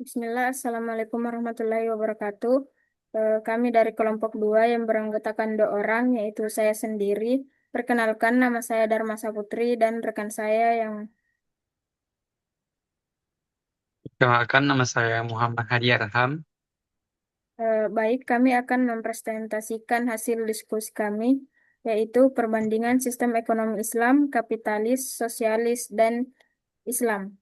Bismillah, Assalamualaikum warahmatullahi wabarakatuh. Kami dari kelompok 2 yang beranggotakan 2 orang, yaitu saya sendiri. Perkenalkan, nama saya Dharma Saputri dan rekan saya yang Kenalkan, nama saya Muhammad Hadi Arham. baik. Kami akan mempresentasikan hasil diskusi kami, yaitu perbandingan sistem ekonomi Islam, kapitalis, sosialis, dan Islam.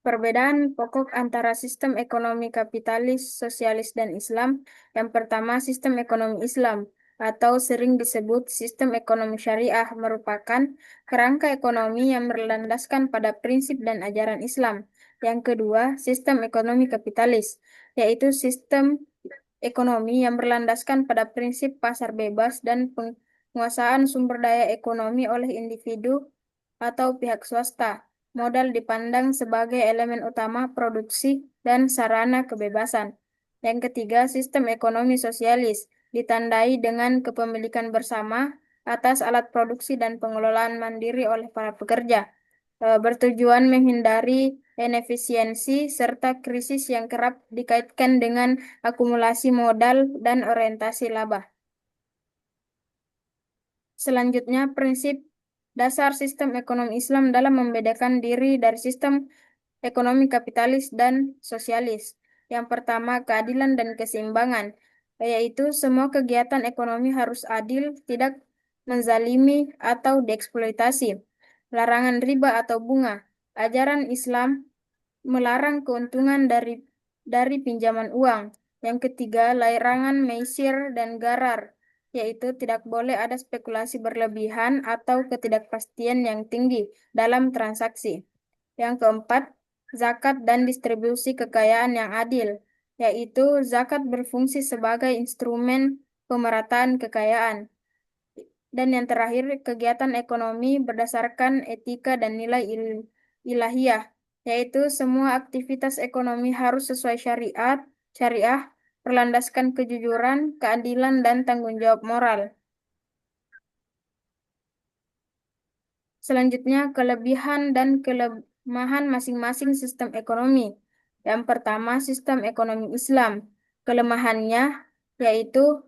Perbedaan pokok antara sistem ekonomi kapitalis, sosialis, dan Islam. Yang pertama, sistem ekonomi Islam atau sering disebut sistem ekonomi syariah merupakan kerangka ekonomi yang berlandaskan pada prinsip dan ajaran Islam. Yang kedua, sistem ekonomi kapitalis, yaitu sistem ekonomi yang berlandaskan pada prinsip pasar bebas dan penguasaan sumber daya ekonomi oleh individu atau pihak swasta. Modal dipandang sebagai elemen utama produksi dan sarana kebebasan. Yang ketiga, sistem ekonomi sosialis ditandai dengan kepemilikan bersama atas alat produksi dan pengelolaan mandiri oleh para pekerja, bertujuan menghindari inefisiensi serta krisis yang kerap dikaitkan dengan akumulasi modal dan orientasi laba. Selanjutnya, prinsip dasar sistem ekonomi Islam dalam membedakan diri dari sistem ekonomi kapitalis dan sosialis. Yang pertama, keadilan dan keseimbangan, yaitu semua kegiatan ekonomi harus adil, tidak menzalimi atau dieksploitasi. Larangan riba atau bunga. Ajaran Islam melarang keuntungan dari pinjaman uang. Yang ketiga, larangan meisir dan garar, yaitu tidak boleh ada spekulasi berlebihan atau ketidakpastian yang tinggi dalam transaksi. Yang keempat, zakat dan distribusi kekayaan yang adil, yaitu zakat berfungsi sebagai instrumen pemerataan kekayaan. Dan yang terakhir, kegiatan ekonomi berdasarkan etika dan nilai ilahiyah, yaitu semua aktivitas ekonomi harus sesuai syariah, berlandaskan kejujuran, keadilan, dan tanggung jawab moral. Selanjutnya, kelebihan dan kelemahan masing-masing sistem ekonomi. Yang pertama, sistem ekonomi Islam. Kelemahannya yaitu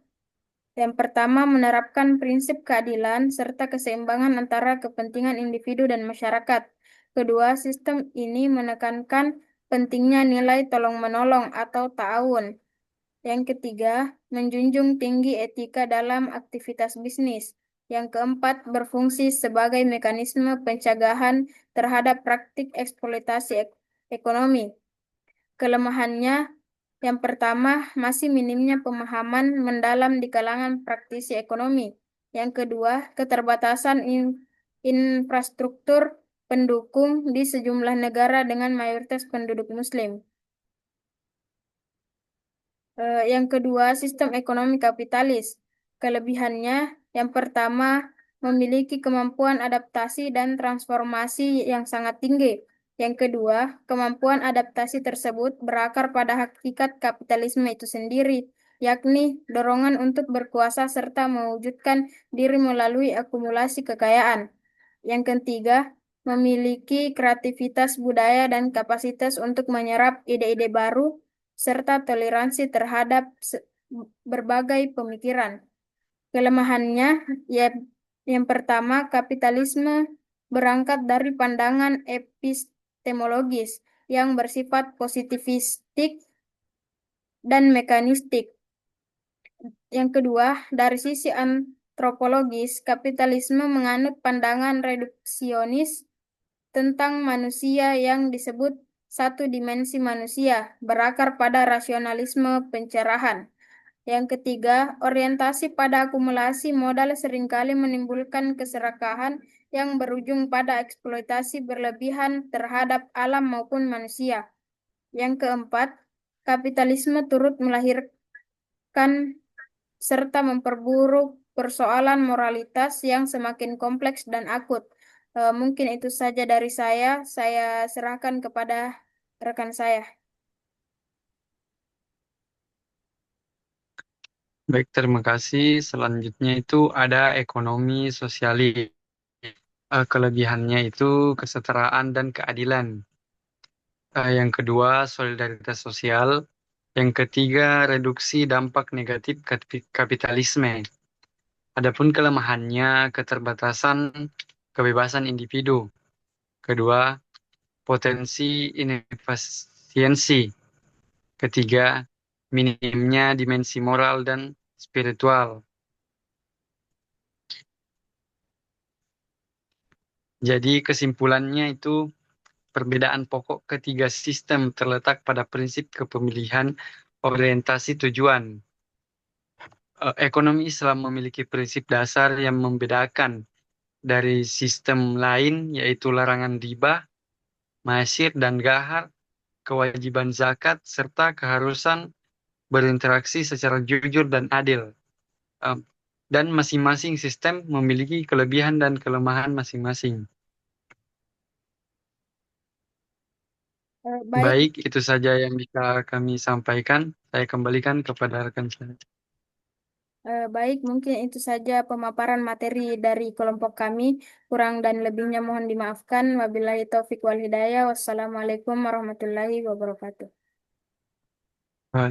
yang pertama, menerapkan prinsip keadilan serta keseimbangan antara kepentingan individu dan masyarakat. Kedua, sistem ini menekankan pentingnya nilai tolong-menolong atau ta'awun. Yang ketiga, menjunjung tinggi etika dalam aktivitas bisnis. Yang keempat, berfungsi sebagai mekanisme pencegahan terhadap praktik eksploitasi ekonomi. Kelemahannya, yang pertama, masih minimnya pemahaman mendalam di kalangan praktisi ekonomi. Yang kedua, keterbatasan infrastruktur pendukung di sejumlah negara dengan mayoritas penduduk Muslim. Yang kedua, sistem ekonomi kapitalis. Kelebihannya, yang pertama, memiliki kemampuan adaptasi dan transformasi yang sangat tinggi. Yang kedua, kemampuan adaptasi tersebut berakar pada hakikat kapitalisme itu sendiri, yakni dorongan untuk berkuasa serta mewujudkan diri melalui akumulasi kekayaan. Yang ketiga, memiliki kreativitas budaya dan kapasitas untuk menyerap ide-ide baru serta toleransi terhadap berbagai pemikiran. Kelemahannya, ya, yang pertama, kapitalisme berangkat dari pandangan epistemologis yang bersifat positivistik dan mekanistik. Yang kedua, dari sisi antropologis, kapitalisme menganut pandangan reduksionis tentang manusia yang disebut satu dimensi manusia, berakar pada rasionalisme pencerahan. Yang ketiga, orientasi pada akumulasi modal seringkali menimbulkan keserakahan yang berujung pada eksploitasi berlebihan terhadap alam maupun manusia. Yang keempat, kapitalisme turut melahirkan serta memperburuk persoalan moralitas yang semakin kompleks dan akut. Mungkin itu saja dari saya. Saya serahkan kepada rekan saya. Baik, terima kasih. Selanjutnya itu ada ekonomi sosialis. Kelebihannya itu kesetaraan dan keadilan. Yang kedua, solidaritas sosial. Yang ketiga, reduksi dampak negatif kapitalisme. Adapun kelemahannya, keterbatasan kebebasan individu. Kedua, potensi inefisiensi. Ketiga, minimnya dimensi moral dan spiritual. Jadi kesimpulannya itu perbedaan pokok ketiga sistem terletak pada prinsip kepemilihan orientasi tujuan. Ekonomi Islam memiliki prinsip dasar yang membedakan dari sistem lain, yaitu larangan riba, maisir, dan gahar, kewajiban zakat, serta keharusan berinteraksi secara jujur dan adil. Um, dan masing-masing sistem memiliki kelebihan dan kelemahan masing-masing. Baik, Baik, itu saja yang bisa kami sampaikan. Saya kembalikan kepada rekan saya. baik, mungkin itu saja pemaparan materi dari kelompok kami. Kurang dan lebihnya mohon dimaafkan. Wabillahi taufiq wal hidayah. Wassalamualaikum warahmatullahi wabarakatuh.